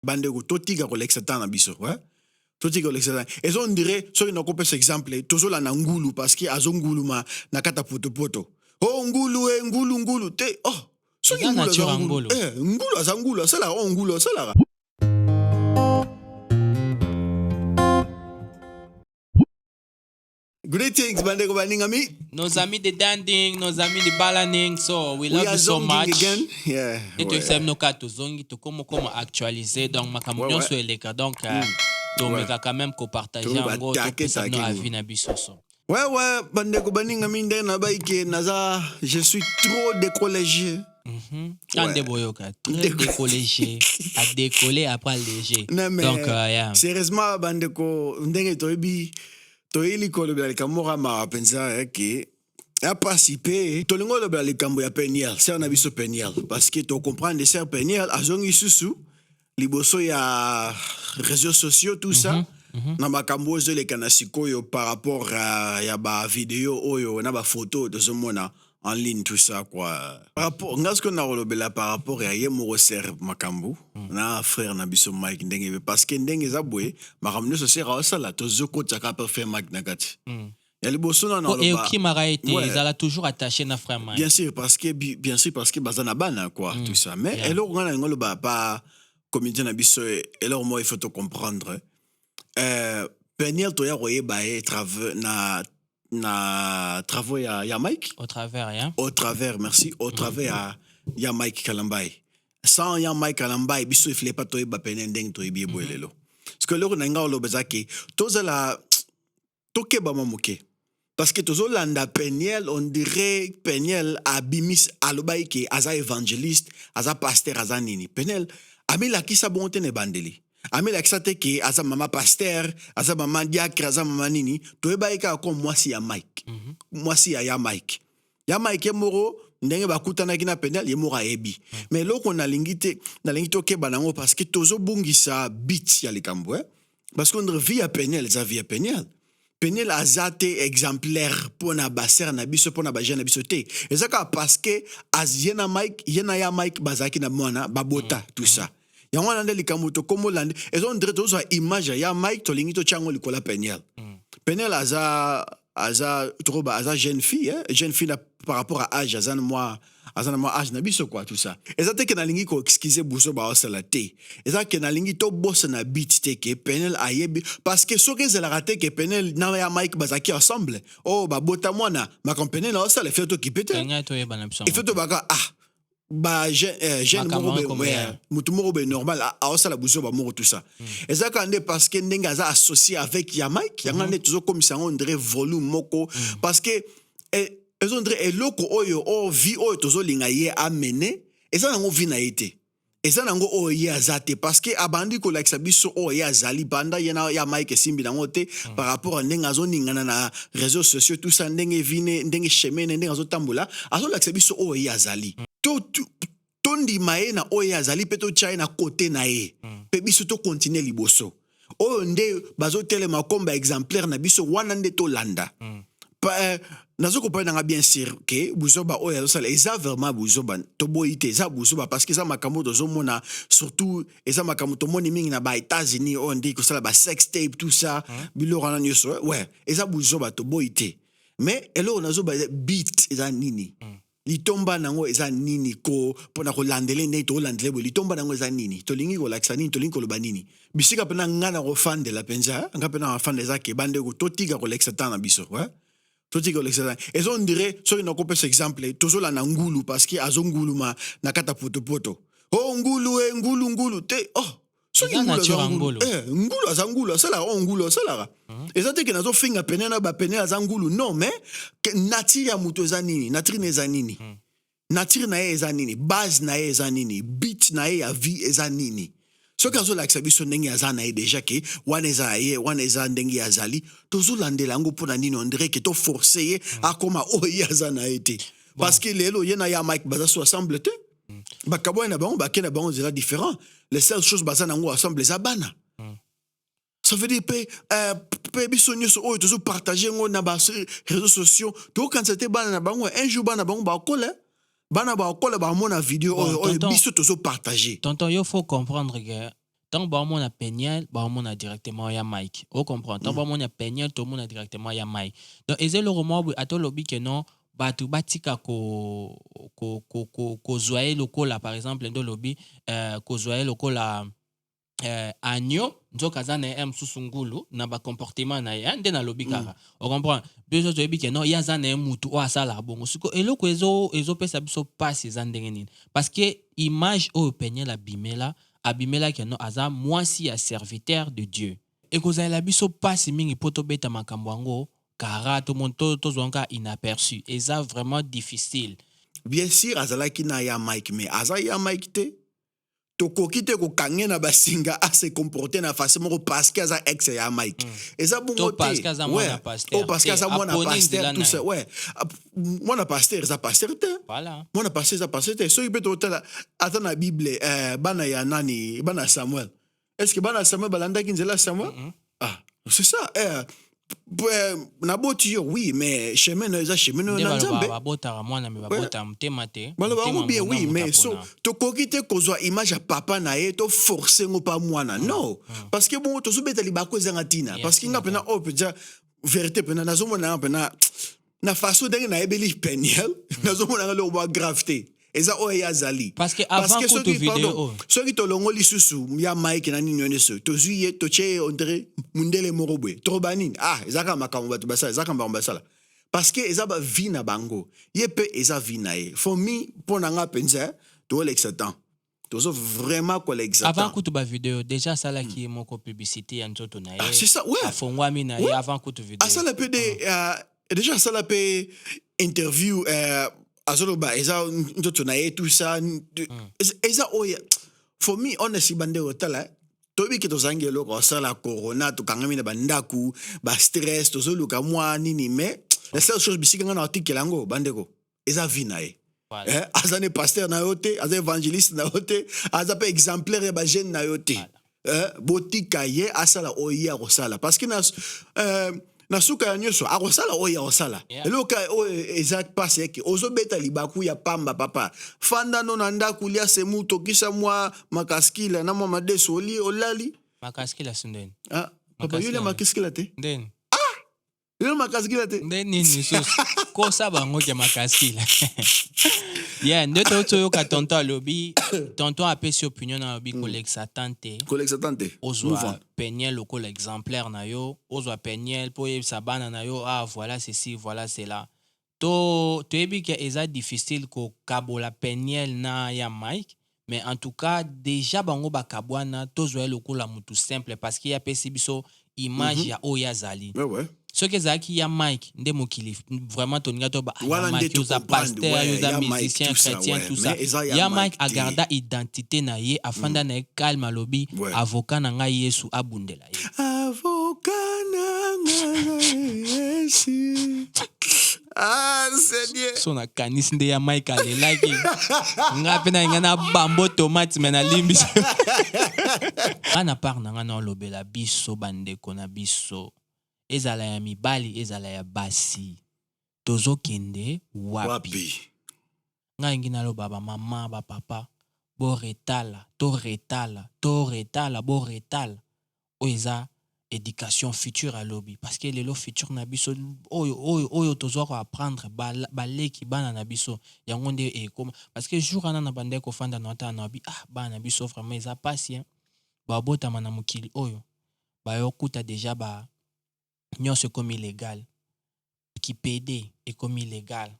bandeko totika kolekisa tana biso, ouais. Totika kolekisa. Et on dirait so ina ko pesa exemple tozola na ngulu parce que azongulu ma nakata poto. Oh ngulu ngulu te. Oh so ngulu azangulu. Ngulu azangulu sala ngulu sala. Greetings, bandeko baningami. Nos amis de Danding, nos amis de Balaning, so we love you so much. Again. Yeah. Et tu sais, nous quand zongi, tu comment actualiser donc ma caméra sur les cas donc donc mais quand même qu'on partage en gros tout ça nous a vu na bisoso. Ouais, bandeko baningami ndena baike naza, je suis trop décollégé. Quand déboyoka, très décollégé, à décoller après léger. Donc yeah. Sérieusement bandeko ndenge toyebi toyeli kolobela likambo ma penza ke a participer tolingo lobela likambo ya peniel c'est na biso peniel parce que to comprendre ser peniel azongi susu liboso ya réseaux sociaux tout ça na makambo zo le kanasiko yo par rapport à ya ba vidéo oyo na ba photo de ce mona en ligne tout ça quoi par rapport ngasko na lobela par rapport ya yemo ser makambo na frère na biso Mike ndenge parce que ndenge zabwe makambo so sera sala to zoko tsaka pa faire Mike nakati ya liboso na na et qui m'a été ils allaient toujours attaché na frère Mike bien sûr parce que bazana bana quoi tout ça mais alors ngana ngolo ba pas communauté na biso et alors moi il faut te comprendre Peniel to ya roye ba travaux na travaux ya Mike au travers hein au travers merci au travers ya Mike Kalambay sans ya Mike Kalambay biso il fallait pas to ba Peniel ndeng to ibi boelelo parce que loro nanga lo bezaki tozala toke ba mamuke parce que tozolanda Peniel on dirait Peniel abimis alobay ki aza évangéliste aza pasteur aza nini Peniel amila kisa bonte ne bandeli amela kisate ke aza mama pasteur aza mama diacre aza mama nini toyebaika ko mwasi ya Mike mwasi ya Mike moro ndenge bakutana kina Peniel ye mora ebi mais loko na lingite ke banango parce que tozo bungisa beat ya likambo parce qu'on revient à Peniel za via Peniel azate exemplaire pona baser na biso pona ba jeune biso te ezaka parce que aziena Mike yena ya Mike bazaki na mwana babota tout ça ya wana ndeli kamuto komo lande ezo ndre tozo image ya Mike to lingito chango likola Peniel Peniel aza troba aza jeune fille par rapport à âge azana moi âge na biso quoi tout ça ezate ke na lingi ko excuser buso ba osala te ezake na lingi to boss na beat te ke Peniel ayebi parce que so ke zela raté ke Peniel na ya Mike bazaki ensemble oh ba bota mwana ma compagnie na osala fait to kipete il fait to baka ba jeune mutu moko be normal a osala buso ba moko tout ça ezaka nde parce que ndenge aza associé avec ya Mike yanga nde tozo komisa on dirait volume moko parce que ezondre eloko oyo o vie oyo tozo linga ye amener eza nango vie na été eza nango oyo ye azate parce que abandi ko like sabiso oyo ye azali banda yena ya Mike simbi nango te par rapport à ndenge azo ningana na réseaux sociaux tout ça ndenge vine ndenge chemene ndenge azo tambola azo like sabiso oyo ye azali tondi mae na oyo azali pe to chai na côté na ye pe biso to continuer liboso oyo nde bazo telema komba exemplaire na biso wana nde to landa nazo ko na bien sûr que buzoba oyo azosala eza vraiment buzoba to boite eza buzoba parce que ça makambo dozo mona surtout eza makambo to moni mingi na ba États-Unis on dit que ça ba sex tape tout ça bilora na nyoso ouais eza buzoba to boite mais elo nazo ba beat eza nini litomba nango eza nini ko pona ko landele ne to landele bo litomba nango eza nini to lingi ko laksa nini to lingi ko loba nini bisika pena ngana ko fande la penza ngapena fande za ke bande ko totika ko laksa tana biso ouais totika ko laksa et on dirait so ina ko pesa exemple tozola na ngulu parce que azongulu ma nakata poto oh ngulu te oh so ngulu azangulu sala ngulu sala ezate ke nazo finga Peniel na ba Peniel azangulu non mais nature ya muto ezanini nature nezanini nature na ye ezanini base na ye ezanini beat na ye ya vie ezanini so kazo la sabiso ndenge azana ye déjà ke wana eza ndenge azali tozo landela ngo pona nini on dirait que to forcer ye a koma oyo azana ete parce que lelo yena ya Mike baza so ensemble te bakabo na bango bakena bango zela différent les seules choses bazana ngo ensemble les abana ça veut dire pe biso nyoso oyo tozo partager ngo na ba réseaux sociaux to quand c'était bana na bango un jour bana bango ba kola ba mona vidéo oyo biso tozo partager tonton il faut comprendre que tant que on a Peniel, on a directement ya Mike. On comprend. Tant que on a Peniel, tout le monde a directement ya Mike. Donc, et le roman, à tout lobby que non, batu batika ko zoye lokola, par exemple, ndo lobby, ko zoye lokola, agneau, nzoka za na em susungulu, na ba comportement na ya, nde na lobby kaka. On comprend. Bezo zoyebi que non, ya za na mutu o asala bongo. Siko, eloko ezo pesa biso passe za ndenge nini. Parce que image o Peniel abimela que non aza mwasi ya serviteur de Dieu. Et que la biso passe mingi poto beta makambo yango kara to monto to zonka inaperçu. Et ça vraiment difficile. Bien sûr azalaki na ya Mike mais aza ya Mike te. Tokoki te ko kange na basinga a se comporter na façon moko parce que aza ex ya Mike. Eza bongo te. Parce que aza mwana pasteur. Oh parce que aza mwana pasteur tout ça. Ouais. Mwana pasteur za pasteur te. Voilà. Mwana pasteur za pasteur te. So ibe to tala ata na Bible bana ya nani bana Samuel. Est-ce que bana Samuel balanda kinzela Samuel? Ah, c'est ça. Naboti yo oui mais chemin na eza chemin na nzambe babota mwana me babota mtema te malaba bien oui mais so to kokite kozwa image ya papa na ye to forcer ngo pa mwana non parce que bon to subeta libako ezanga tina parce que nga pena opja vérité pena nazomona pena na façon ndenge na ebeli Peniel nazomona le ba gravité eza o ya zali parce que avant que vidéo so ki to longo lisusu ya Mike na nini yoneso to zuye to che André mundele morobwe trop banine ezaka makambo batu basala ezaka makambo basala parce que eza ba vie na bango ye pe eza vie na ye for me pona nga penza to l'excitant tozo vraiment ko l'excitant avant que tu ba vidéo déjà ça là qui est mon publicité ya nzoto na ye c'est ça ouais afongwami na ye avant que tu vidéo ça la peut déjà ça la peut interview azoloba eza nzoto na ye tout ça eza oya for me honestly bande otala tobi ke tozangi eloko osala corona tokangami na bandaku ba stress tozoluka mwa nini mais la seule chose bisika nga na article yango bandeko eza vie na ye aza ne pasteur na yo te aza évangéliste na yo te aza pe exemplaire ya ba jeune na yo te botika ye asala oya kosala parce que na suka ya nyonso akosala oyo akosala eloka oyo eza pasi yeke ozobeta libaku ya pamba papa fanda no na ndako lia semu tokisa mwa makaskila na mwa madeso oli olali makaskila sindeni papa yule makaskila te ndeni yule makaskila te ndeni nisus ko saba ngoke makaskila ndo to yo ka tonton alobi tonton apesi opinion na lobi collègue satante ozwa Peniel lokola exemplaire na yo ozwa Peniel po yebisa bana na yo voilà ceci voilà cela to yebi ke eza difficile ko kabola Peniel na ya Mike mais en tout cas déjà bango bakabwana tozwa lokola mutu simple parce qu'il y a pesi biso image ya oya zali ce que zaki ya Mike nde mokili vraiment toninga to ba Mike yoza pasteur yoza musicien chrétien tout ça ya Mike agarda identité na ye afanda na calme alobi avocat na ngai Yesu abundela ye avocat na ngai Yesu Seigneur so na kanis nde ya Mike alelaki nga pena nga na bambo tomate mena limbisi ana par na nga na lobela biso bandeko na biso ezala ya mibali ezala ya basi tozokende wapi ngai ngi naloba bamama bapapa boretala boretala oyo eza éducation future alobi parce que lelo future na biso oyo tozwa ko apprendre baleki bana na biso yango nde ekoma parce que jour ana na bande kofanda na ata na bi bana na biso vraiment eza pasi babotama na mokili oyo bayokuta déjà nyonso ekomi illégal kipede ekomi illégal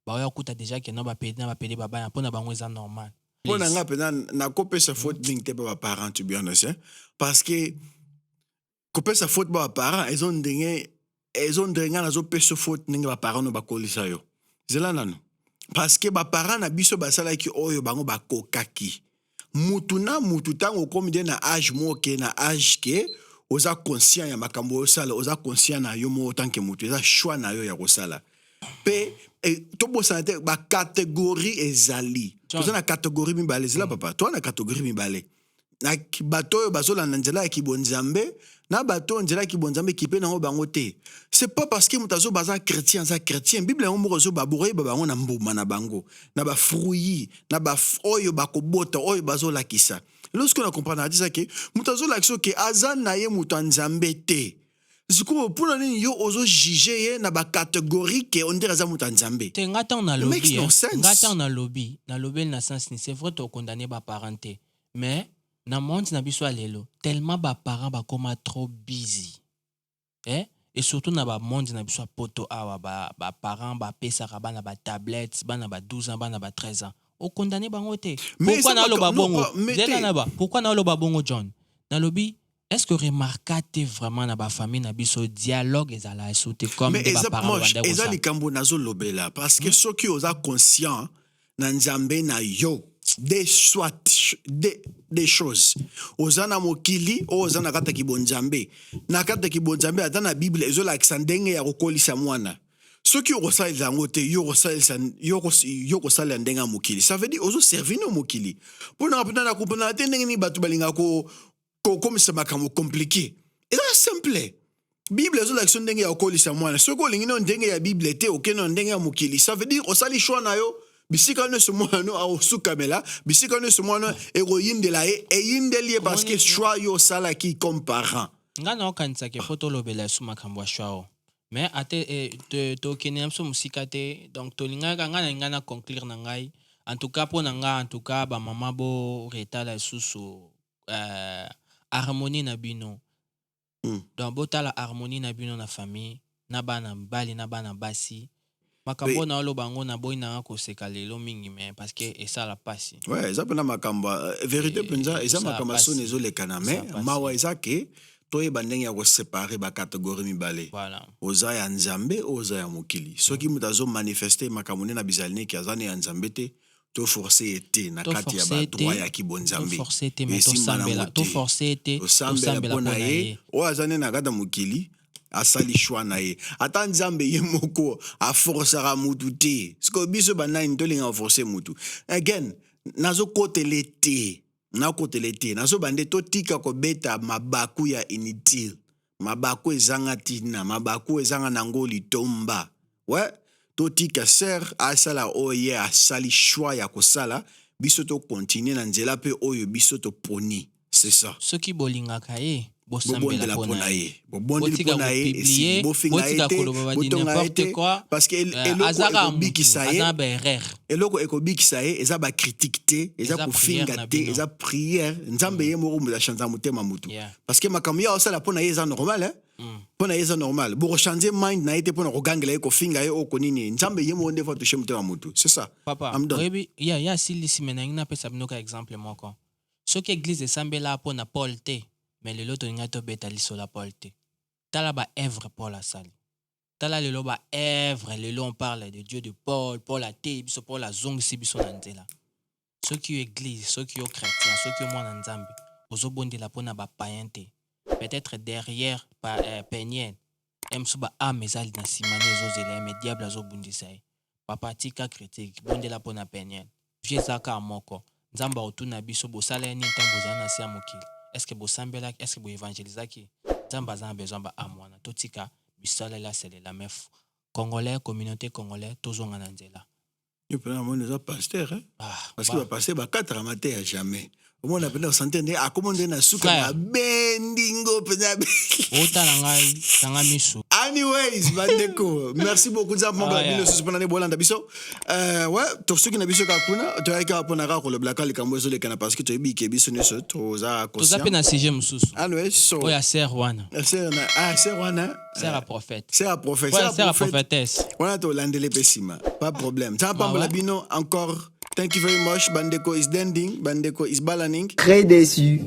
bayokuta déjà ke no bapede babana mpona bango eza normal mpona nga mpena nakopesa faute mingi te ba baparent to be honest parce que kopesa faute ba baparent ezo ndenge nga nazopesa faute ndenge baparent no bakolisa yo zela nano parce que baparent na biso basalaki oyo bango bakokaki mutu na mutu ntango okomi nde na age moke na age ke oza conscient ya makambo osala oza conscient na yo mo tanke mutu eza choix na yo ya kosala pe tobosana te bacatégorie ezali toza na catégorie mibale ezala papa toa na catégorie mibale na bato oyo bazolanda nzela ya kibonzambe na bato nzela ya kibonzambe kipe nango bango te c'est pas parce que moto azoba aza chrétien bible yango moko ozoba bokoyeba bango na mbuma na bango na bafruit na oyo bakobota oyo bazolakisa lorsqu'on a compris na ça que mutazo l'action que azan na ye mutanzambe te siko puna nini yo ozo juger ye na ba catégorie que on dirait za mutanzambe te ngata na lobby na sens ni c'est vrai to condamner ba parenté mais na monde na biso lelo tellement ba parents ba koma trop busy et surtout na ba monde na biso poto awa ba parents ba pesa ka bana ba tablettes bana ba 12 ans bana ba 13 ans o condamner bango te pourquoi na lo ba bongo zela na ba pourquoi na lo ba bongo John na lobby est-ce que remarquate vraiment na ba famille na biso dialogue ezala sauté comme des ba parents banda ko ezali kambo nazo lobela parce que ceux qui osa conscient na nzambe na yo des choses ozana mokili ozana kata kibonzambe na kata kibonzambe atana bible ezola kisandenge ya kokolisa mwana soki okosalisa yango te yo kosala ndenga mokili ça veut dire ozo servir no mokili mpona na kupona te ndenge ni bato balinga komisa makambo compliqué eza simple bible ezola kisa ndenge ya kokolisa mwana soki olingi no ndenge ya bible te okeno ndenge ya mokili ça veut dire osali choix na yo bisika ne se moano a osukamela bisika ne se moano eroyindela eyindeli parce que choix yo sala ki comme parent ngana okanisa ke photo lobela su makambo ya choix mais ate to kenem so musika te donc to linga ngana conclure na ngai en tout cas pour nga en tout cas ba mama bo retala susu harmonie na bino donc botala harmonie na bino na famille na bana mbali na bana basi makambo na olo bango na boy na ko seka lelo mingi mais parce que esa la passe ouais eza pena makambo vérité penza eza makambo so nezo lekana mais mawa eza ke toye bandenge ya ko séparer ba catégorie mibale voilà oza ya nzambe oza ya mokili soki mutazo manifester makambo na bizalini ki azane ya nzambe te to forcer été na kati ya ba droit ya kibonzambe to forcer été mais to forcer été to sambela pona ye o azane na kata mokili asali choix na ye ata nzambe ye moko a forcera mutu te siko biso banani tolinga forcer mutu again nazo kotele te nazo bande totika kobeta mabaku ya inutile mabaku ezanga tina mabaku ezanga nango litomba ouais totika ser asala oye asali choix ya kosala biso to continuer na nzela pe oyo biso to poni c'est ça soki bolingaka ye bosambela pona ye bobondeli pona ye esi bofinga ete parce que eloko ekobikisa ye eza ba critique te eza kofinga te eza prière nzambe ye moko mbola chanza motema mutu parce que makambo ya osala pona ye eza normal pona ye eza normal boko changer mind na ye te pona kogangela ye kofinga ye okonini nzambe ye moko nde fa toucher motema mutu c'est ça papa oyebi ya silisi mena ngina pesa binoka exemple moko soki église esambela pona Paul te mais le lot tolinga to beta lisola Paul te tala ba œuvre Paul asali tala lelo ba œuvre lelo on parle de Dieu de Paul a te biso Paul a zongisi biso na nzela soki yo église soki yo chrétien soki yo mwana nzambe ozobondela pona ba païen te peut-être derrière peignen emso ba ame ezali na simane ezozela mais diable azobundisa ye papa tika critique bondela pona peignen viezaka moko nzamba otuna biso bosala ni ntango za na sia mokili est-ce que bosambela est-ce que bo évangélisaki nzamba za besoin ba amwana totika bisala la c'est la mef congolais communauté congolais tozonga na nzela yo pena mona za pasteur parce que ba pasteur ba 4 matin à jamais au moins on a santé a commandé na suka na bendingo pena otala ngai tanga misu anyways bandeko merci beaucoup za mamba bino suspenana ne bolanda biso ouais to suki na biso ka kuna to ayika pona ka ko le blaka le kambo zo le kana parce que to yebi ke biso ne so to za ko to za pena sujet mususu anyways so oya ser wana ser a prophète ser a prophétesse wana to landele pesima pas problème ça pas la bino encore. Thank you very much. Bandeko is dending. Bandeko is balaning. Très déçu.